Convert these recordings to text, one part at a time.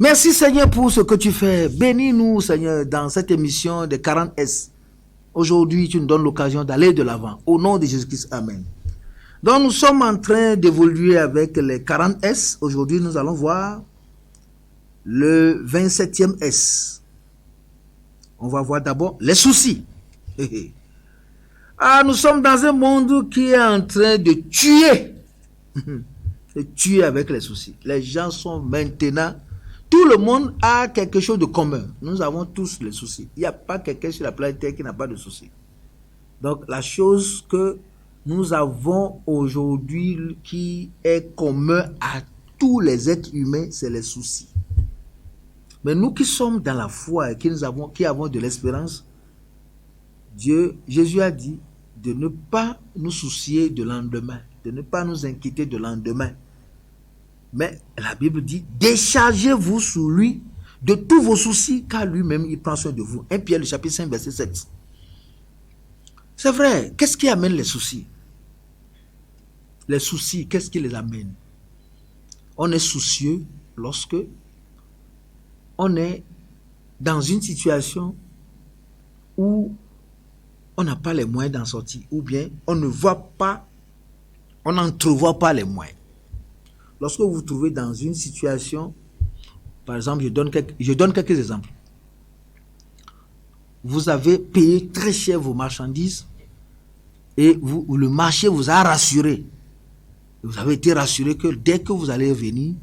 Merci Seigneur pour ce que tu fais. Bénis-nous Seigneur dans cette émission des 40 S. Aujourd'hui, tu nous donnes l'occasion d'aller de l'avant. Au nom de Jésus-Christ, Amen. Donc nous sommes en train d'évoluer avec les 40 S. Aujourd'hui, nous allons voir le 27e S. On va voir d'abord les soucis. Nous sommes dans un monde qui est en train de tuer. De tuer avec les soucis. Les gens sont maintenant... Tout le monde a quelque chose de commun. Nous avons tous les soucis. Il n'y a pas quelqu'un sur la planète Terre qui n'a pas de soucis. Donc, la chose que nous avons aujourd'hui qui est commun à tous les êtres humains, c'est les soucis. Mais nous qui sommes dans la foi et qui avons de l'espérance, Jésus a dit de ne pas nous soucier de lendemain, de ne pas nous inquiéter de lendemain. Mais la Bible dit, déchargez-vous sur lui de tous vos soucis, car lui-même, il prend soin de vous. 1 Pierre, le chapitre 5, verset 7. C'est vrai, qu'est-ce qui amène les soucis? Les soucis, qu'est-ce qui les amène? On est soucieux lorsque on est dans une situation où on n'a pas les moyens d'en sortir, ou bien on ne voit pas, on n'entrevoit pas les moyens. Lorsque vous vous trouvez dans une situation, par exemple, je donne quelques exemples. Vous avez payé très cher vos marchandises et le marché vous a rassuré. Vous avez été rassuré que dès que vous allez venir,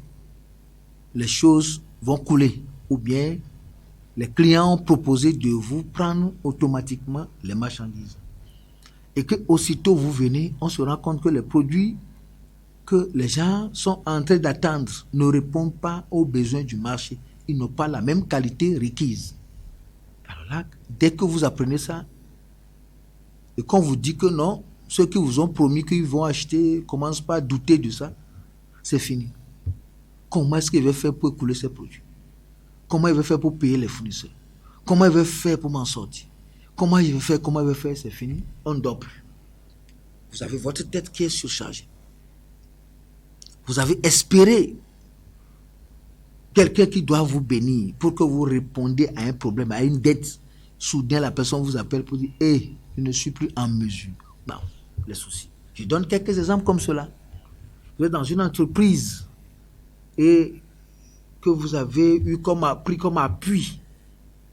les choses vont couler. Ou bien, les clients ont proposé de vous prendre automatiquement les marchandises. Et que aussitôt vous venez, on se rend compte que les produits que les gens sont en train d'attendre ne répondent pas aux besoins du marché. Ils n'ont pas la même qualité requise. Alors là, dès que vous apprenez ça, et qu'on vous dit que non, ceux qui vous ont promis qu'ils vont acheter commencent pas à douter de ça, c'est fini. Comment est-ce qu'il va faire pour écouler ces produits? Comment il va faire pour payer les fournisseurs? Comment il va faire pour m'en sortir? Comment il va faire, c'est fini. On ne dort plus. Vous avez votre tête qui est surchargée. Vous avez espéré quelqu'un qui doit vous bénir pour que vous répondiez à un problème, à une dette. Soudain, la personne vous appelle pour dire « Hey, je ne suis plus en mesure. » Non, les soucis. Je donne quelques exemples comme cela. Vous êtes dans une entreprise et que vous avez pris comme appui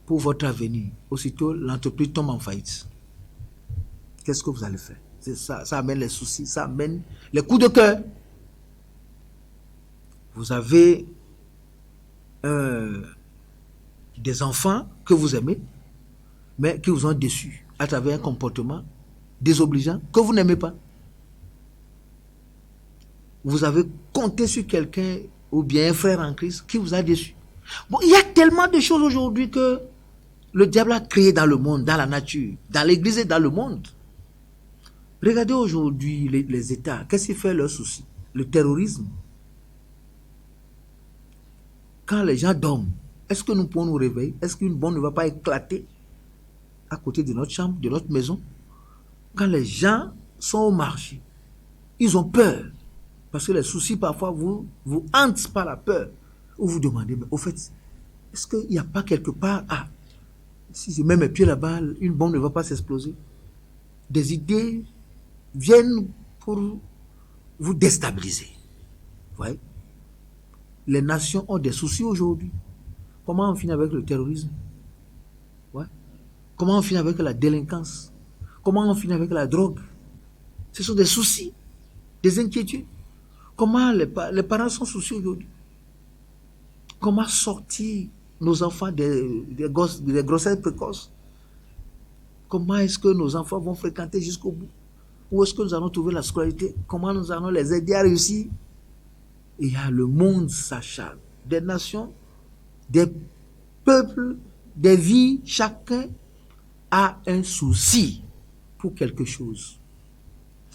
pour votre avenir. Aussitôt, l'entreprise tombe en faillite. Qu'est-ce que vous allez faire? C'est ça, ça amène les soucis, ça amène les coups de cœur. Vous avez des enfants que vous aimez, mais qui vous ont déçus à travers un comportement désobligeant que vous n'aimez pas. Vous avez compté sur quelqu'un ou bien un frère en Christ qui vous a déçu. Bon, il y a tellement de choses aujourd'hui que le diable a créé dans le monde, dans la nature, dans l'église et dans le monde. Regardez aujourd'hui les États, qu'est-ce qui fait leur souci? Le terrorisme. Quand les gens dorment, est-ce que nous pouvons nous réveiller? Est-ce qu'une bombe ne va pas éclater à côté de notre chambre, de notre maison? Quand les gens sont au marché, ils ont peur. Parce que les soucis parfois vous hantent par la peur. Ou vous demandez, mais au fait, est-ce qu'il n'y a pas quelque part, si je mets mes pieds là-bas, une bombe ne va pas s'exploser? Des idées viennent pour vous déstabiliser. Vous voyez? Les nations ont des soucis aujourd'hui. Comment on finit avec le terrorisme? Ouais. Comment on finit avec la délinquance? Comment on finit avec la drogue? Ce sont des soucis, des inquiétudes. Comment les parents sont soucieux aujourd'hui? Comment sortir nos enfants des grossesses précoces? Comment est-ce que nos enfants vont fréquenter jusqu'au bout? Où est-ce que nous allons trouver la scolarité? Comment nous allons les aider à réussir? Et le monde s'acharne. Des nations, des peuples, des vies, chacun a un souci pour quelque chose.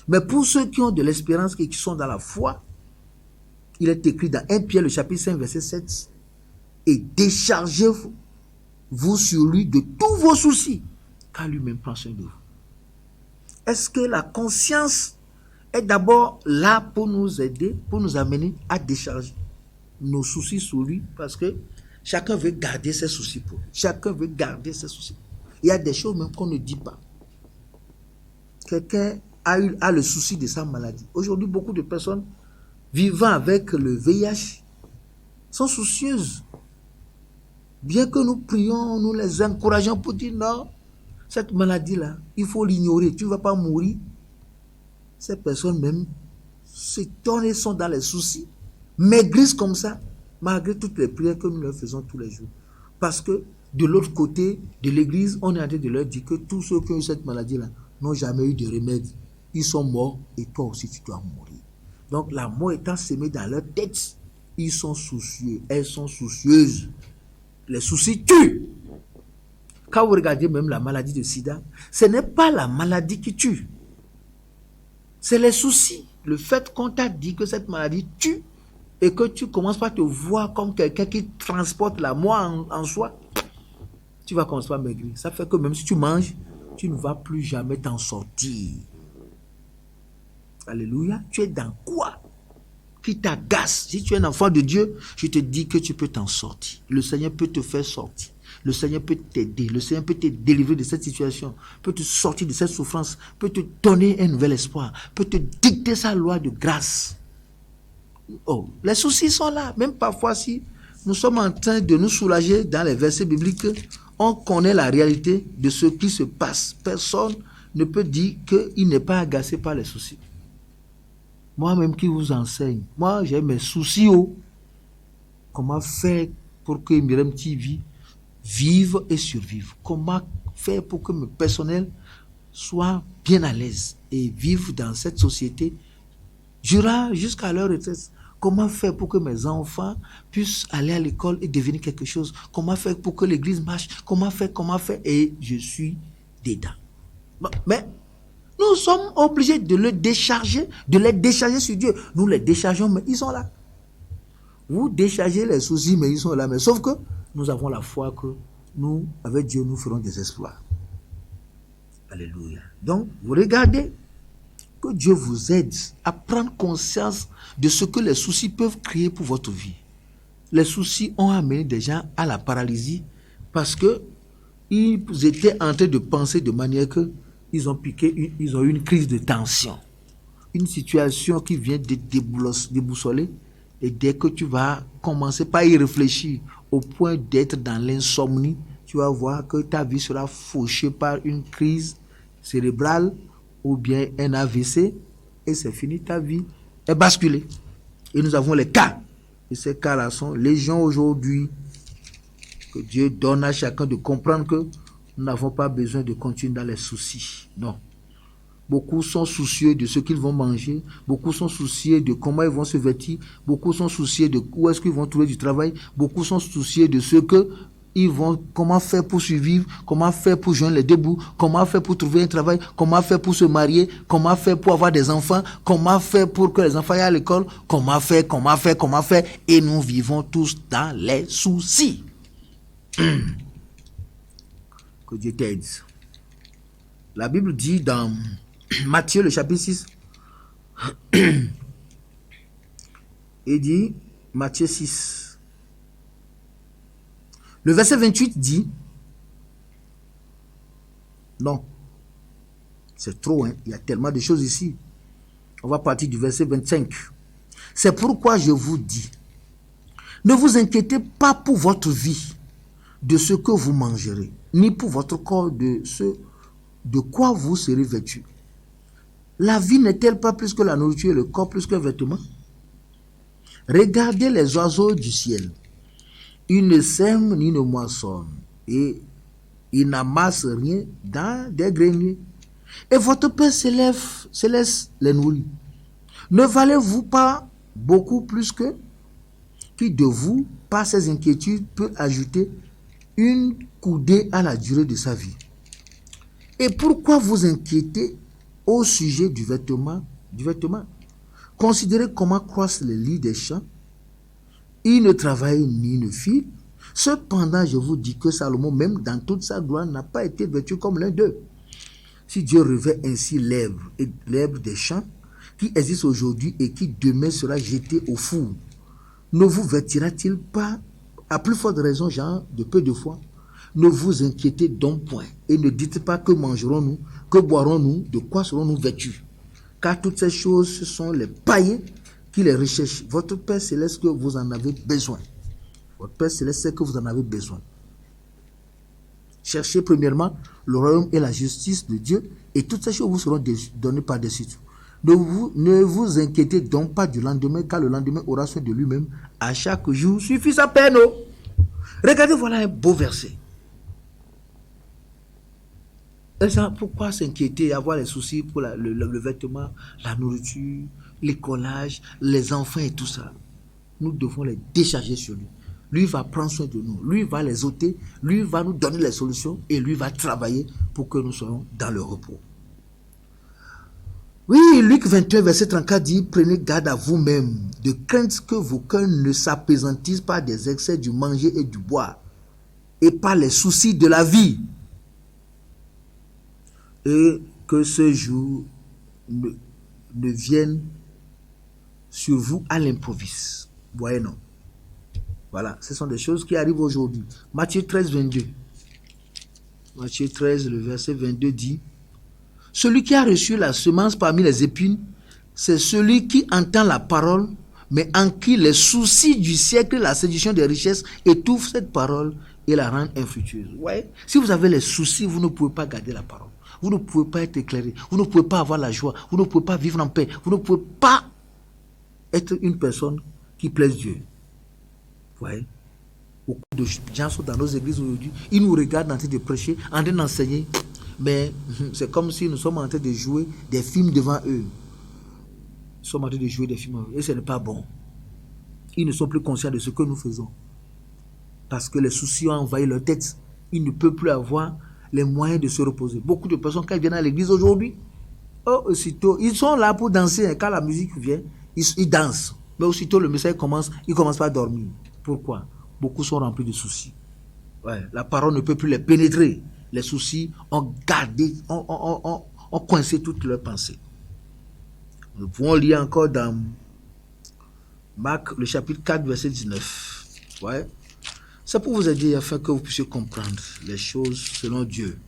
Mais pour ceux qui ont de l'espérance et qui sont dans la foi, il est écrit dans 1 Pierre, le chapitre 5, verset 7, et déchargez-vous sur lui de tous vos soucis, car lui-même prend soin de vous. Est-ce que la conscience est d'abord là pour nous aider, pour nous amener à décharger? nos soucis sur lui parce que chacun veut garder ses soucis pour lui. Chacun veut garder ses soucis. Il y a des choses même qu'on ne dit pas. Quelqu'un a le souci de sa maladie. Aujourd'hui, beaucoup de personnes vivant avec le VIH sont soucieuses. Bien que nous prions, nous les encourageons pour dire non, cette maladie-là, il faut l'ignorer. Tu ne vas pas mourir. Ces personnes même s'étonnent et sont dans les soucis, maigrissent comme ça, malgré toutes les prières que nous leur faisons tous les jours. Parce que de l'autre côté de l'église, on est en train de leur dire que tous ceux qui ont eu cette maladie-là n'ont jamais eu de remède. Ils sont morts et toi aussi tu dois mourir. Donc la mort étant semée dans leur tête, ils sont soucieux, elles sont soucieuses. Les soucis tuent. Quand vous regardez même la maladie de sida, ce n'est pas la maladie qui tue. C'est les soucis. Le fait qu'on t'a dit que cette maladie tue et que tu commences pas à te voir comme quelqu'un qui transporte la mort en soi, tu vas commencer à maigrir. Ça fait que même si tu manges, tu ne vas plus jamais t'en sortir. Alléluia. Tu es dans quoi qui t'agace? Si tu es un enfant de Dieu, je te dis que tu peux t'en sortir. Le Seigneur peut te faire sortir. Le Seigneur peut t'aider. Le Seigneur peut te délivrer de cette situation, peut te sortir de cette souffrance, peut te donner un nouvel espoir, peut te dicter sa loi de grâce. Oh, les soucis sont là. Même parfois, si nous sommes en train de nous soulager dans les versets bibliques, on connaît la réalité de ce qui se passe. Personne ne peut dire qu'il n'est pas agacé par les soucis. Moi-même qui vous enseigne, moi j'ai mes soucis. Comment faire pour que Myriam TV vive et survive? Comment faire pour que mes personnels soient bien à l'aise et vivent dans cette société jusqu'à leur retraite? Comment faire pour que mes enfants puissent aller à l'école et devenir quelque chose? Comment faire pour que l'église marche? Comment faire? Et je suis dedans. Mais nous sommes obligés de les décharger sur Dieu. Nous les déchargeons, mais ils sont là. Vous déchargez les soucis, mais ils sont là. Mais sauf que nous avons la foi que nous, avec Dieu, nous ferons des exploits. Alléluia. Donc, vous regardez que Dieu vous aide à prendre conscience de ce que les soucis peuvent créer pour votre vie. Les soucis ont amené des gens à la paralysie parce que ils étaient en train de penser de manière que ils ont eu une crise de tension. Une situation qui vient de déboussoler. Et dès que tu vas commencer par y réfléchir au point d'être dans l'insomnie, tu vas voir que ta vie sera fauchée par une crise cérébrale ou bien un AVC et c'est fini, ta vie est basculée. Et nous avons les cas. Et ces cas-là sont légion aujourd'hui. Que Dieu donne à chacun de comprendre que nous n'avons pas besoin de continuer dans les soucis. Non. Beaucoup sont soucieux de ce qu'ils vont manger. Beaucoup sont soucieux de comment ils vont se vêtir. Beaucoup sont soucieux de où est-ce qu'ils vont trouver du travail. Beaucoup sont soucieux de ce que comment faire pour survivre, comment faire pour joindre les deux bouts, comment faire pour trouver un travail, comment faire pour se marier, comment faire pour avoir des enfants, comment faire pour que les enfants aillent à l'école, comment faire. Et nous vivons tous dans les soucis. Que Dieu t'aide. La Bible dit dans Matthieu le chapitre 6, il dit, Matthieu 6, le verset 28 dit, non, c'est trop, hein? Il y a tellement de choses ici. On va partir du verset 25. C'est pourquoi je vous dis, ne vous inquiétez pas pour votre vie, de ce que vous mangerez, ni pour votre corps de ce de quoi vous serez vêtus. La vie n'est-elle pas plus que la nourriture et le corps plus que le vêtement? Regardez les oiseaux du ciel. Ils ne sèment ni ne moissonnent et ils n'amassent rien dans des greniers. Et votre Père céleste les nourrit. Ne valez-vous pas beaucoup plus que qui de vous, par ses inquiétudes, peut ajouter une coudée à la durée de sa vie? Et pourquoi vous inquiétez au sujet du vêtement? Considérez comment croissent les lits des champs. Ils ne travaillent ni ne filent. Cependant, je vous dis que Salomon, même dans toute sa gloire, n'a pas été vêtu comme l'un d'eux. Si Dieu revêt ainsi l'herbe des champs, qui existe aujourd'hui et qui demain sera jetée au four, ne vous vêtira-t-il pas, à plus forte raison, gens de peu de foi? Ne vous inquiétez donc point, et ne dites pas que mangerons-nous, que boirons-nous, de quoi serons-nous vêtus? Car toutes ces choses, ce sont les païens qui les recherchent. Votre Père Céleste que vous en avez besoin. Votre Père Céleste sait que vous en avez besoin. Cherchez premièrement le royaume et la justice de Dieu, et toutes ces choses vous seront données par-dessus tout. Ne vous inquiétez donc pas du lendemain, car le lendemain aura soin de lui-même. À chaque jour suffit sa peine. Regardez, voilà un beau verset. Pourquoi s'inquiéter, avoir les soucis pour le vêtement, la nourriture, l'écolage, les enfants et tout ça? Nous devons les décharger sur lui. Lui va prendre soin de nous. Lui va les ôter. Lui va nous donner les solutions. Et lui va travailler pour que nous soyons dans le repos. Oui, Luc 21, verset 34 dit, prenez garde à vous-même, de crainte que vos cœurs ne s'apaisantissent par des excès du manger et du boire, et par les soucis de la vie. Et que ce jour ne vienne sur vous à l'improviste. Voyez, non? Voilà, ce sont des choses qui arrivent aujourd'hui. Matthieu 13, 22. Matthieu 13, le verset 22 dit, celui qui a reçu la semence parmi les épines, c'est celui qui entend la parole, mais en qui les soucis du siècle, la séduction des richesses, étouffent cette parole et la rendent infructueuse. Ouais. Si vous avez les soucis, vous ne pouvez pas garder la parole. Vous ne pouvez pas être éclairé. Vous ne pouvez pas avoir la joie. Vous ne pouvez pas vivre en paix. Vous ne pouvez pas être une personne qui plaise Dieu. Vous voyez? Beaucoup de gens sont dans nos églises aujourd'hui. Ils nous regardent en train de prêcher, en train d'enseigner. Mais c'est comme si nous sommes en train de jouer des films devant eux. Nous sommes en train de jouer des films et ce n'est pas bon. Ils ne sont plus conscients de ce que nous faisons. Parce que les soucis ont envahi leur tête. Ils ne peuvent plus avoir les moyens de se reposer. Beaucoup de personnes, quand ils viennent à l'église aujourd'hui, aussitôt, ils sont là pour danser. Quand la musique vient, ils dansent. Mais aussitôt le message commence, ils ne commencent pas à dormir. Pourquoi? Beaucoup sont remplis de soucis. Ouais, la parole ne peut plus les pénétrer. Les soucis ont gardé, ont coincé toutes leurs pensées. Nous pouvons lire encore dans Marc, le chapitre 4, verset 19. Ouais. C'est pour vous aider afin que vous puissiez comprendre les choses selon Dieu.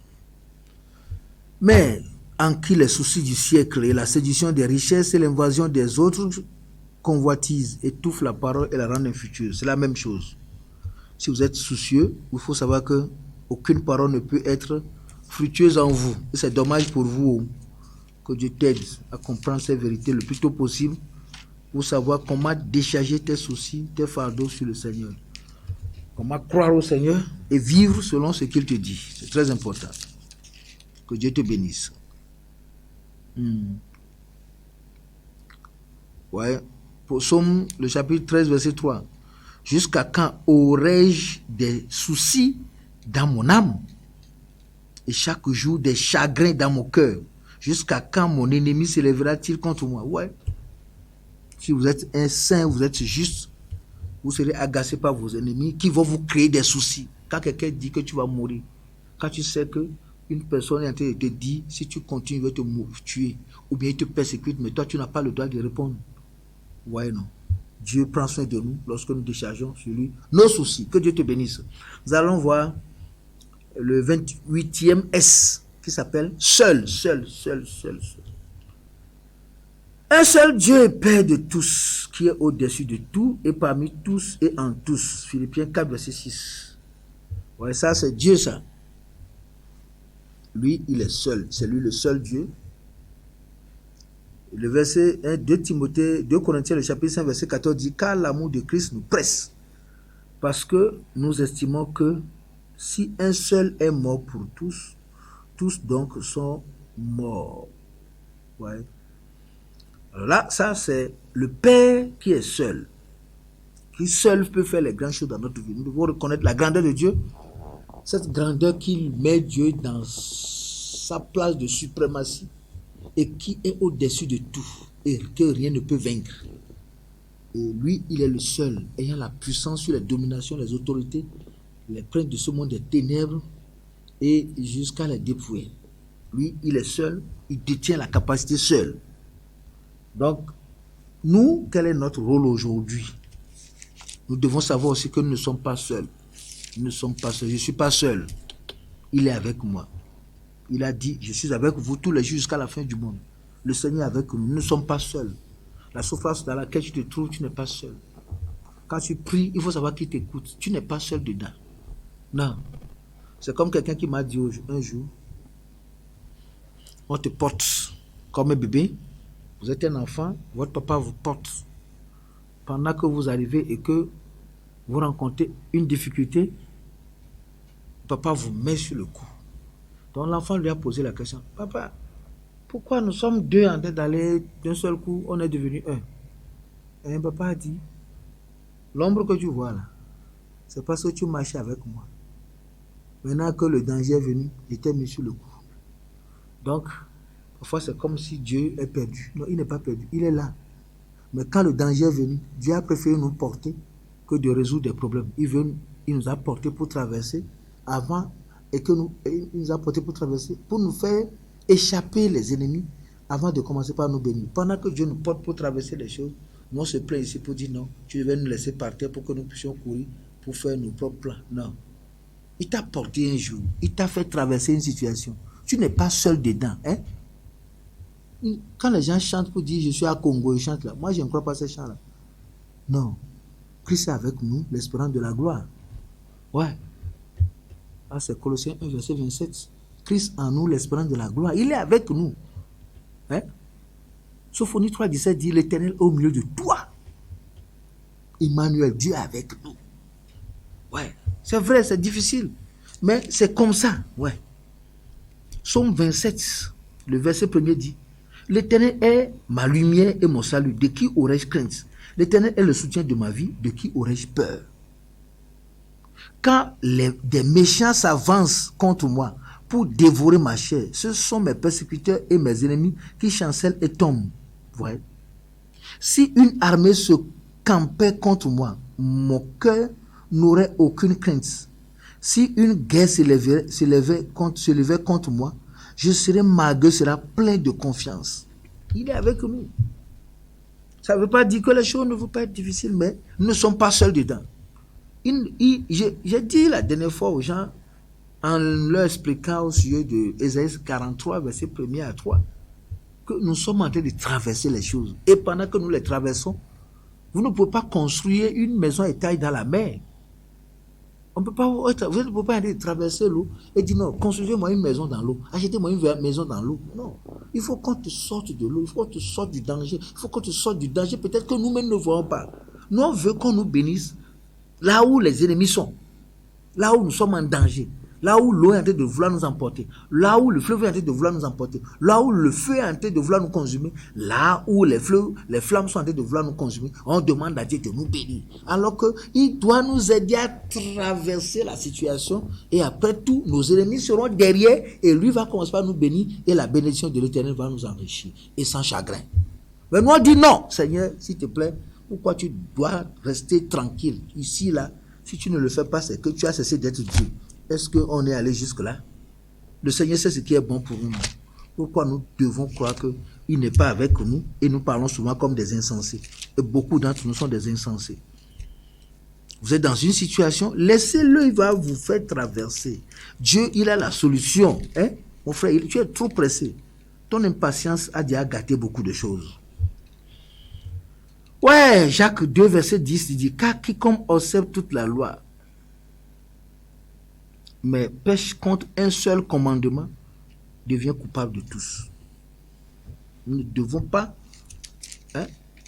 Mais en qui les soucis du siècle et la séduction des richesses et l'invasion des autres convoitises étouffent la parole et la rendent infructueuse. C'est la même chose. Si vous êtes soucieux, il faut savoir que aucune parole ne peut être fructueuse en vous. Et c'est dommage pour vous que Dieu t'aide à comprendre ces vérités le plus tôt possible pour savoir comment décharger tes soucis, tes fardeaux sur le Seigneur. Comment croire au Seigneur et vivre selon ce qu'il te dit. C'est très important. Que Dieu te bénisse. Ouais. Pour Psaume, le chapitre 13, verset 3. Jusqu'à quand aurais-je des soucis dans mon âme et chaque jour des chagrins dans mon cœur? Jusqu'à quand mon ennemi s'élèvera-t-il contre moi? Ouais. Si vous êtes un saint, vous êtes juste, vous serez agacé par vos ennemis qui vont vous créer des soucis. Quand quelqu'un dit que tu vas mourir, quand tu sais que une personne est en train de te dire, si tu continues, il va te tuer, ou bien il te persécute, mais toi tu n'as pas le droit de répondre. Ouais, non. Dieu prend soin de nous lorsque nous déchargeons sur lui nos soucis. Que Dieu te bénisse. Nous allons voir le 28e S qui s'appelle seul. Un seul Dieu est Père de tous, qui est au-dessus de tout et parmi tous et en tous. Philippiens 4, verset 6. Ouais, ça c'est Dieu, ça. Lui, il est seul. C'est lui le seul Dieu. Le verset 1, 2 Corinthiens, le chapitre 5, verset 14 dit, car l'amour de Christ nous presse, parce que nous estimons que si un seul est mort pour tous, tous donc sont morts. Ouais. Alors là, ça c'est le Père qui est seul, qui seul peut faire les grandes choses dans notre vie. Nous devons reconnaître la grandeur de Dieu, cette grandeur qui met Dieu dans sa place de suprématie, et qui est au-dessus de tout, et que rien ne peut vaincre. Et lui, il est le seul, ayant la puissance sur les dominations, les autorités, les princes de ce monde des ténèbres, et jusqu'à les dépouiller. Lui, il est seul, il détient la capacité seul. Donc, nous, quel est notre rôle aujourd'hui? Nous devons savoir aussi que nous ne sommes pas seuls. Nous ne sommes pas seuls. Je ne suis pas seul. Il est avec moi. Il a dit, je suis avec vous tous les jours jusqu'à la fin du monde. Le Seigneur est avec nous. Nous ne sommes pas seuls. La souffrance dans laquelle tu te trouves, tu n'es pas seul. Quand tu pries, il faut savoir qui t'écoute. Tu n'es pas seul dedans. Non. C'est comme quelqu'un qui m'a dit un jour, on te porte comme un bébé. Vous êtes un enfant, votre papa vous porte. Pendant que vous arrivez et que vous rencontrez une difficulté, papa vous met sur le cou. Donc l'enfant lui a posé la question, papa, pourquoi nous sommes deux en train d'aller d'un seul coup, on est devenu un? Et papa a dit, l'ombre que tu vois là, c'est parce que tu marchais avec moi. Maintenant que le danger est venu, il t'ai mis sur le cou. Donc, parfois c'est comme si Dieu est perdu. Non, il n'est pas perdu, il est là. Mais quand le danger est venu, Dieu a préféré nous porter que de résoudre des problèmes. Il nous a portés pour traverser avant et il nous a portés pour traverser, pour nous faire échapper les ennemis avant de commencer par nous bénir. Pendant que Dieu nous porte pour traverser les choses, nous on se plaint ici pour dire non, tu devais nous laisser partir pour que nous puissions courir pour faire nos propres plans. Non. Il t'a porté un jour, il t'a fait traverser une situation. Tu n'es pas seul dedans. Hein? Quand les gens chantent pour dire je suis à Congo, ils chantent là. Moi, je ne crois pas ces chants-là. Non. Christ est avec nous, l'espérance de la gloire. Ouais. Ah, c'est Colossiens 1, verset 27. Christ en nous, l'espérance de la gloire. Il est avec nous. Hein? Sophonie 3, 17 dit l'Éternel est au milieu de toi. Emmanuel, Dieu est avec nous. Ouais. C'est vrai, c'est difficile. Mais c'est comme ça. Ouais. Psaume 27, le verset 1er dit l'Éternel est ma lumière et mon salut. De qui aurais-je crainte? L'Éternel est le soutien de ma vie. De qui aurais-je peur? Quand des méchants s'avancent contre moi pour dévorer ma chair, ce sont mes persécuteurs et mes ennemis qui chancellent et tombent. Ouais. Si une armée se campait contre moi, mon cœur n'aurait aucune crainte. Si une guerre s'élevait contre moi, je serai malgré cela plein de confiance. Il est avec nous. Ça ne veut pas dire que les choses ne vont pas être difficiles, mais nous ne sommes pas seuls dedans. J'ai dit la dernière fois aux gens, en leur expliquant au sujet de Ésaïe 43, verset 1er à 3, que nous sommes en train de traverser les choses. Et pendant que nous les traversons, vous ne pouvez pas construire une maison étaille dans la mer. Vous ne pouvez pas aller traverser l'eau et dire non, construisez-moi une maison dans l'eau, achetez-moi une maison dans l'eau. Non, il faut qu'on te sorte de l'eau, il faut qu'on te sorte du danger, il faut qu'on te sorte du danger, peut-être que nous-mêmes ne voyons pas. Nous, on veut qu'on nous bénisse là où les ennemis sont, là où nous sommes en danger, là où l'eau est en train de vouloir nous emporter, là où le fleuve est en train de vouloir nous emporter, là où le feu est en train de vouloir nous consumer, là où les flammes sont en train de vouloir nous consumer, on demande à Dieu de nous bénir. Alors qu'il doit nous aider à traverser la situation et après tout, nos ennemis seront derrière et lui va commencer par nous bénir et la bénédiction de l'Éternel va nous enrichir et sans chagrin. Mais nous on dit non, Seigneur, s'il te plaît, pourquoi tu dois rester tranquille ici, là? Si tu ne le fais pas, c'est que tu as cessé d'être Dieu. Est-ce qu'on est allé jusque-là? Le Seigneur sait ce qui est bon pour nous. Pourquoi nous devons croire qu'il n'est pas avec nous et nous parlons souvent comme des insensés? Et beaucoup d'entre nous sont des insensés. Vous êtes dans une situation, laissez-le, il va vous faire traverser. Dieu, il a la solution. Hein? Mon frère, tu es trop pressé. Ton impatience a déjà gâté beaucoup de choses. Ouais, Jacques 2, verset 10, il dit, car quiconque observe toute la loi, mais pêche contre un seul commandement, devient coupable de tous. Nous ne devons pas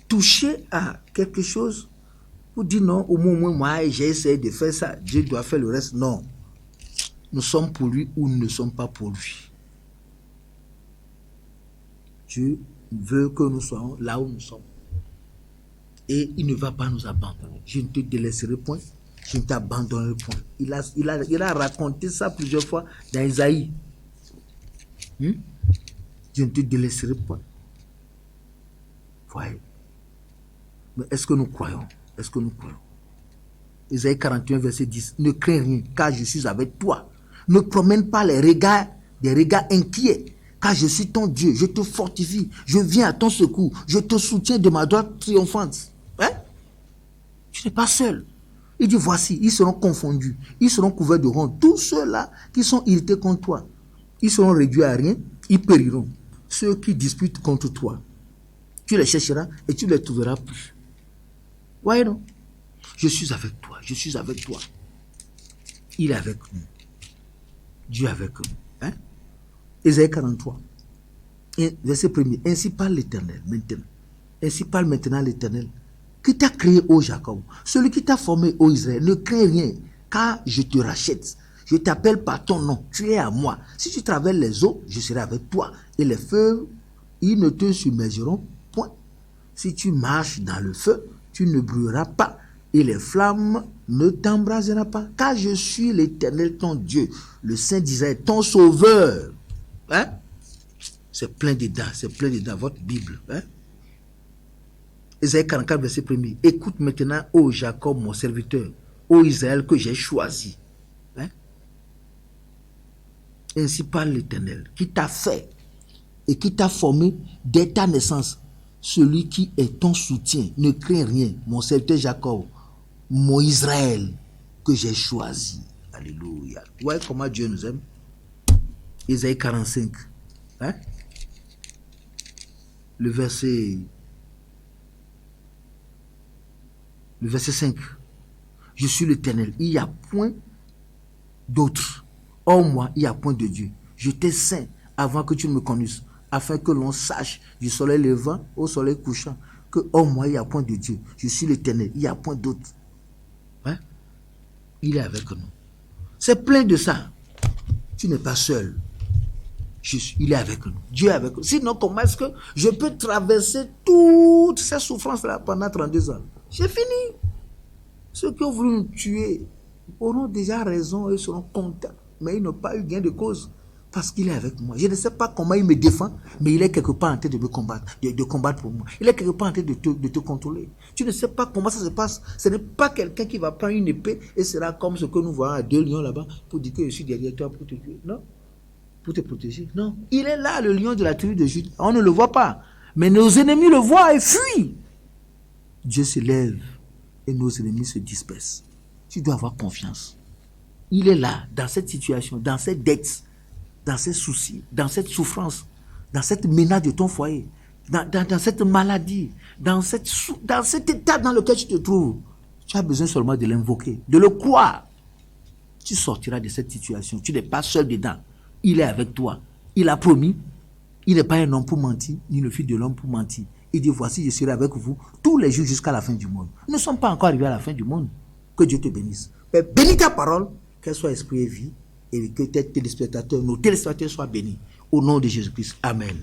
toucher à quelque chose pour dire non, au moins moi j'ai essayé de faire ça, Dieu doit faire le reste. Non. Nous sommes pour lui ou nous ne sommes pas pour lui. Dieu veut que nous soyons là où nous sommes. Et il ne va pas nous abandonner. Je ne te délaisserai point. Je ne t'abandonnerai point. Il a raconté ça plusieurs fois dans Isaïe. Je ne te délaisserai point. Voyez. Mais est-ce que nous croyons? Est-ce que nous croyons? Isaïe 41, verset 10. Ne crains rien, car je suis avec toi. Ne promène pas des regards inquiets, car je suis ton Dieu. Je te fortifie. Je viens à ton secours. Je te soutiens de ma droite triomphante. Hein? Tu n'es pas seul. Il dit, voici, ils seront confondus, ils seront couverts de honte. Tous ceux-là qui sont irrités contre toi, ils seront réduits à rien, ils périront. Ceux qui disputent contre toi, tu les chercheras et tu ne les trouveras plus. Voyez non? Je suis avec toi, je suis avec toi. Il est avec nous. Dieu est avec nous. Hein? Ésaïe 43, verset 1er. Ainsi parle l'Éternel maintenant. Ainsi parle maintenant l'Éternel qui t'a créé, ô Jacob. Celui qui t'a formé, ô Israël. Ne crains rien, car je te rachète. Je t'appelle par ton nom. Tu es à moi. Si tu traverses les eaux, je serai avec toi. Et les feux, ils ne te submergeront point. Si tu marches dans le feu, tu ne brûleras pas. Et les flammes ne t'embraseront pas. Car je suis l'Éternel, ton Dieu, le Saint d'Israël, ton sauveur. Hein? C'est plein dedans, votre Bible. Hein? Ésaïe 44, verset 1er. Écoute maintenant, ô Jacob, mon serviteur, ô Israël que j'ai choisi. Hein? Ainsi parle l'Éternel, qui t'a fait et qui t'a formé dès ta naissance. Celui qui est ton soutien, ne crains rien, mon serviteur Jacob, mon Israël que j'ai choisi. Alléluia. Vous voyez comment Dieu nous aime? Ésaïe 45. Hein? Le verset 5. Je suis l'Éternel. Il n'y a point d'autre. Hors moi, il n'y a point de Dieu. Je t'ai saint avant que tu ne me connaisses, afin que l'on sache du soleil levant au soleil couchant que hors moi, il n'y a point de Dieu. Je suis l'Éternel. Il n'y a point d'autre. Hein? Il est avec nous. C'est plein de ça. Tu n'es pas seul. Il est avec nous. Dieu est avec nous. Sinon, comment est-ce que je peux traverser toutes ces souffrances-là pendant 32 ans? J'ai fini. Ceux qui ont voulu nous tuer auront déjà raison et seront contents. Mais ils n'ont pas eu gain de cause parce qu'il est avec moi. Je ne sais pas comment il me défend, mais il est quelque part en train de me combattre, de combattre pour moi. Il est quelque part en train de te contrôler. Tu ne sais pas comment ça se passe. Ce n'est pas quelqu'un qui va prendre une épée et sera comme ce que nous voyons à 2 lions là-bas pour dire que je suis derrière toi pour te tuer. Non. Pour te protéger. Non. Il est là, le lion de la tribu de Juda. On ne le voit pas. Mais nos ennemis le voient et fuient. Dieu se lève et nos ennemis se dispersent. Tu dois avoir confiance. Il est là, dans cette situation, dans cette dette, dans ces soucis, dans cette souffrance, dans cette menace de ton foyer, dans cette maladie, dans cet état dans lequel tu te trouves. Tu as besoin seulement de l'invoquer, de le croire. Tu sortiras de cette situation. Tu n'es pas seul dedans. Il est avec toi. Il a promis. Il n'est pas un homme pour mentir, ni le fils de l'homme pour mentir. Il dit, voici, je serai avec vous tous les jours jusqu'à la fin du monde. Nous ne sommes pas encore arrivés à la fin du monde. Que Dieu te bénisse. Mais bénis ta parole, qu'elle soit esprit et vie, et que tes téléspectateurs, nos téléspectateurs soient bénis. Au nom de Jésus-Christ. Amen.